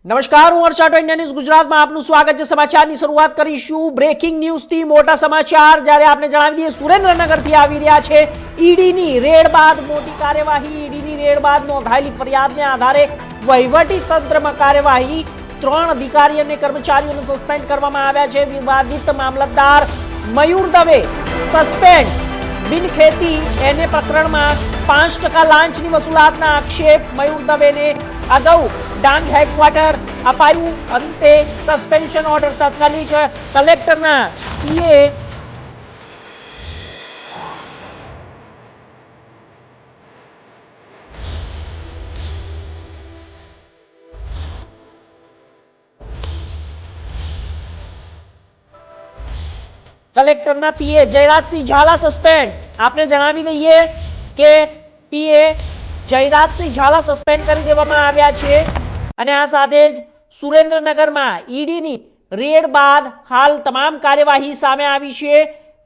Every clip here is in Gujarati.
નમસ્કાર, હું હર્ષાટો ઇન્ડિયા ન્યૂઝ ગુજરાતમાં આપનું સ્વાગત છે। સમાચારની શરૂઆત કરીશું બ્રેકિંગ ન્યૂઝથી। મોટા સમાચાર જ્યારે આપણે જણાવી દઈએ, સુરેન્દ્રનગરથી આવી રહ્યા છે। ઈડીની રેડ બાદ મોટી કાર્યવાહી। ઈડીની રેડ બાદ નોંધાયેલી ફરિયાદને આધારે વહીવટી તંત્રમાં કાર્યવાહી। 3 અધિકારી અને કર્મચારીઓને સસ્પેન્ડ કરવામાં આવ્યા છે। વિવાદિત મામલતદાર મયુર દવે સસ્પેન્ડ। બિનખેતી એને પ્રકરણમાં 5% લાંચની વસૂલાતના આક્ષેપ। મયુર દવેને અગાઉ ડાંગ હેડક્વાર્ટર અપાયું। અંતે સસ્પેન્શન ઓર્ડર તાત્કાલિક કલેક્ટરના પીએ જયરાજસિંહ ઝાલા સસ્પેન્ડ। આપણે જણાવી દઈએ કે પીએ જયરાજસિંહ ઝાલા સસ્પેન્ડ કરી દેવામાં આવ્યા છે। અને આ સાથે જ સુરેન્દ્રનગરમાં ઈડીની રેડ બાદ હાલ તમામ કાર્યવાહી સામે આવી છે।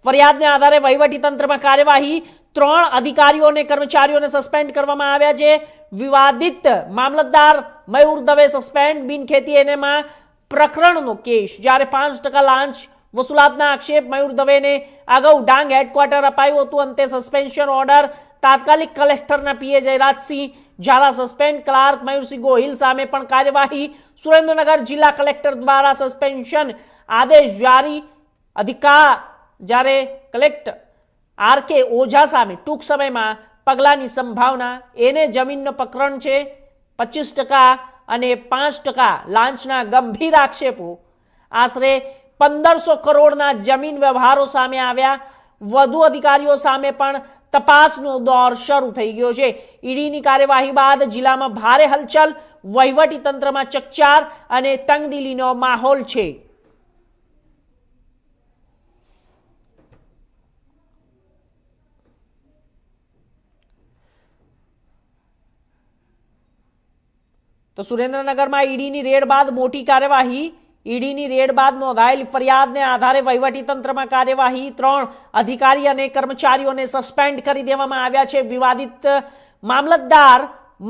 ફરિયાદને આધારે વહીવટી તંત્રમાં કાર્યવાહી। 3 અધિકારીઓ અને કર્મચારીઓને સસ્પેન્ડ કરવામાં આવ્યા છે। વિવાદિત મામલતદાર મયુર દવે સસ્પેન્ડ। બિનખેતી એનેમાં પ્રકરણનો કેસ, જ્યારે 5% લાંચ વસૂલાતના આક્ષેપ। મયુર દવેને અગાઉ ડાંગ હેડક્વાર્ટર અપાયું હતું। અંતે સસ્પેન્શન ઓર્ડર તાત્કાલિક કલેક્ટરના પીએ જયરાજસિંહ ઝાલા સસ્પેન્ડ। ક્લાર્ક મયુરસિંહ ગોહિલ સામે પણ કાર્યવાહી। સુરેન્દ્રનગર જિલ્લા કલેક્ટર દ્વારા સસ્પેન્શન આદેશ જારી। જ્યારે કલેક્ટર આર.કે. ઓઝા સામે ટૂંક સમયમાં પગલાંની સંભાવના। એને જમીનનો પ્રકરણ છે। 25% અને 5% લાંચના ગંભીર આક્ષેપો। આશરે 1500 કરોડના જમીન વ્યવહારો સામે આવ્યા। વધુ અધિકારીઓ સામે પણ તપાસનો દોર શરૂ થઈ ગયો છે। ઈડીની કાર્યવાહી બાદ જિલ્લામાં ભારે હલચલ। વહીવટી તંત્રમાં ચકચાર અને તંગદિલીનો માહોલ છે। તો સુરેન્દ્રનગરમાં ઈડીની રેડ બાદ મોટી કાર્યવાહી। ઈડીની રેડ બાદ નોંધાયેલી ફરિયાદને આધારે વહીવટી તંત્રમાં કાર્યવાહી। 3 અધિકારી અને કર્મચારીઓને સસ્પેન્ડ કરી દેવામાં આવ્યા છે। વિવાદિત મામલતદાર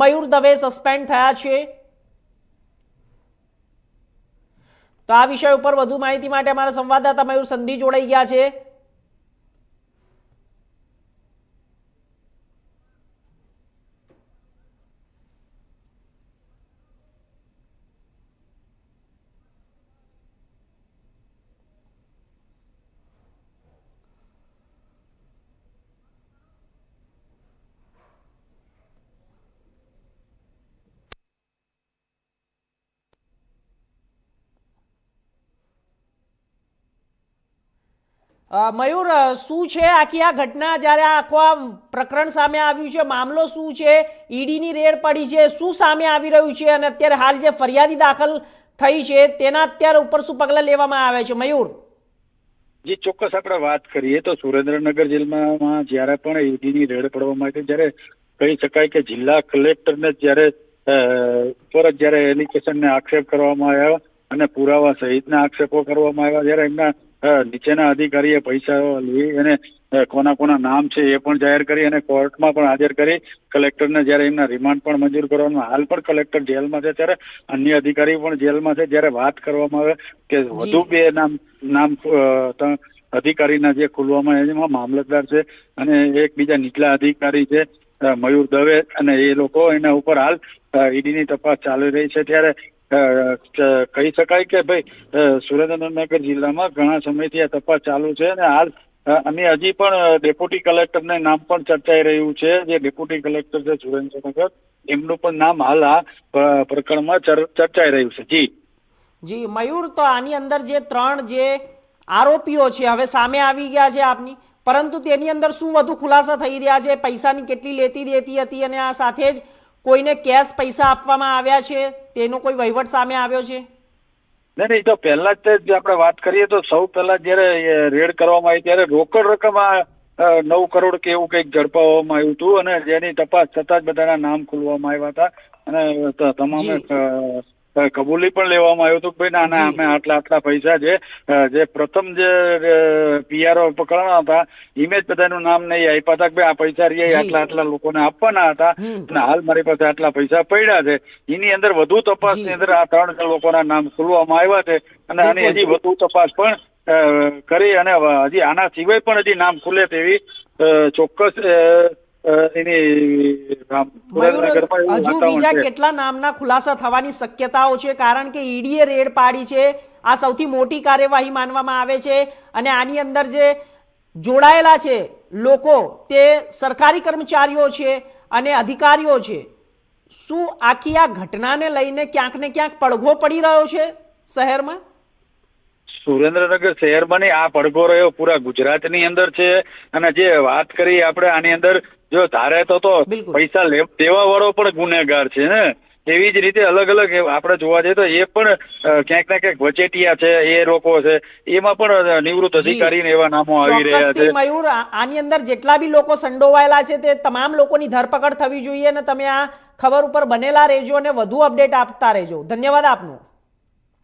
મયુર દવે સસ્પેન્ડ થયા છે। તો આ વિષય ઉપર વધુ માહિતી માટે અમારા સંવાદદાતા મયુર સંધી જોડાઈ ગયા છે। મયુર, શું છે આખી આ ઘટના? જ્યારે આખો આ પ્રકરણ સામે આવ્યું છે, મામલો શું છે? ઈડીની રેડ પડી છે, શું સામે આવી રહ્યું છે? અને અત્યારે હાલ જે ફરિયાદી દાખલ થઈ છે તેના અત્યારે ઉપર શું પગલાં લેવામાં આવે છે? મયુર જી, ચોક્કસ આપણે વાત કરીએ તો સુરેન્દ્રનગર જિલ્લામાં જ્યારે પણ ઈડીની રેડ પડવામાં આવી, ત્યારે કહી શકાય કે જિલ્લા કલેક્ટરને જ્યારે પર જ્યારે એલિગેશનને આક્ષેપ કરવામાં આવ્યા અને પુરાવા સહિતના આક્ષેપો કરવામાં આવ્યા, જ્યારે એમના નીચેના અધિકારીએ પૈસા લઈ અને કોના નામ છે એ પણ જાહેર કરી અને કોર્ટમાં પણ હાજર કરી કલેક્ટરને જ્યારે એમના રિમાન્ડ પણ મંજૂર કરવામાં, હાલ પણ કલેક્ટર જેલમાં છે, ત્યારે અન્ય અધિકારી પણ જેલમાં છે। જ્યારે વાત કરવામાં આવે કે વધુ 2 નામ અધિકારીના જે ખુલવામાં આવે, એમાં મામલતદાર છે અને એક બીજા નીચલા અધિકારી છે મયુર દવે, અને એ લોકો એના ઉપર હાલ ઈડીની તપાસ ચાલી રહી છે। ત્યારે કહી શકાય કે ભાઈ સુરેન્દ્રનગર જિલ્લામાં ઘણા સમયથી આ તપાસ ચાલુ છે અને હાલ અને હજી પણ ડેપ્યુટી કલેક્ટરને નામ પણ ચર્ચાઈ રહ્યું છે। જે ડેપ્યુટી કલેક્ટર છે સુરેન્દ્રનગર, એમનું પણ નામ હાલ આ પ્રકરણમાં ચર્ચાઈ રહ્યું છે। જી મયુર, તો આની અંદર જે 3 જે આરોપીઓ છે હવે સામે આવી ગયા છે આપની, પરંતુ તેની અંદર શું વધુ ખુલાસા થઈ રહ્યા છે? પૈસાની કેટલી લેતી દેતી હતી અને આ સાથે જ કોઈને કેશ પૈસા આપવામાં આવ્યા છે તેનો કોઈ વહીવટ સામે આવ્યો છે? નહીં, તો પહેલા જ આપણે વાત કરીએ તો સૌ પહેલા જયારે રેડ કરવામાં આવી ત્યારે રોકડ રકમ 9 કરોડ કે એવું કંઈક ઝડપાવવામાં આવ્યું હતું અને જેની તપાસ થતાં જ બધાના નામ ખુલવામાં આવ્યા હતા અને તમામે કબૂલી પણ લેવામાં આવ્યું હતું કે ભાઈ ના ના જી. અમે આટલા પૈસા છે જે પ્રથમ જે પીઆરઓ પકડવાના હતા ઈમે જ બધાનું નામ નહીં આપ્યા હતા કે ભાઈ આ પૈસા રહ્યા જી. આટલા લોકોને આપવાના હતા અને હાલ મારી પાસે આટલા પૈસા પડ્યા છે. એની અંદર વધુ તપાસની જી. અંદર આ 3 લોકોના નામ ખોલવામાં આવ્યા છે અને આની બિલકુલ. હજી વધુ તપાસ પણ કરી અને હજી આના સિવાય પણ હજી નામ ખુલે તેવી ચોક્કસ એની મયુર, સુરેન્દ્રનગરમાં એવું હજુ વાતાવરણ બીજા છે. કેટલા નામના ખુલાસા થવાની શક્યતાઓ છે? કારણ કે ઈડીએ રેડ પાડી છે, આ સૌથી મોટી કાર્યવાહી માનવામાં આવે છે અને આની અંદર જે જોડાયેલા છે લોકો તે સરકારી કર્મચારીઓ છે અને અધિકારીઓ છે. શું આખી આ ઘટનાને લઈને ક્યાંક ને ક્યાંક પડઘો પડી રહ્યો છે શહેરમાં? સુરેન્દ્રનગર શહેરમાં નહીં, આ પડઘો રહ્યો પૂરા ગુજરાતની અંદર છે. અને જે વાત કરી આપણે આની અંદર જો ધારે તો બિલકુલ. પૈસા દેવા વાળો પણ ગુનેગાર છે ને એવી જ રીતે અલગ અલગ આપણે જોવા જઈએ તો એ પણ ક્યાંક ને ક્યાંક વચેટિયા છે, એ લોકો છે, એમાં પણ નિવૃત્ત અધિકારી ને એવા નામો આવી રહ્યા ચોક્કસથી છે. મયુર, આની અંદર જેટલા બી લોકો સંડોવાયેલા છે તે તમામ લોકોની ધરપકડ થવી જોઈએ અને તમે આ ખબર ઉપર બનેલા રહેજો અને વધુ અપડેટ આપતા રહેજો. ધન્યવાદ આપનો.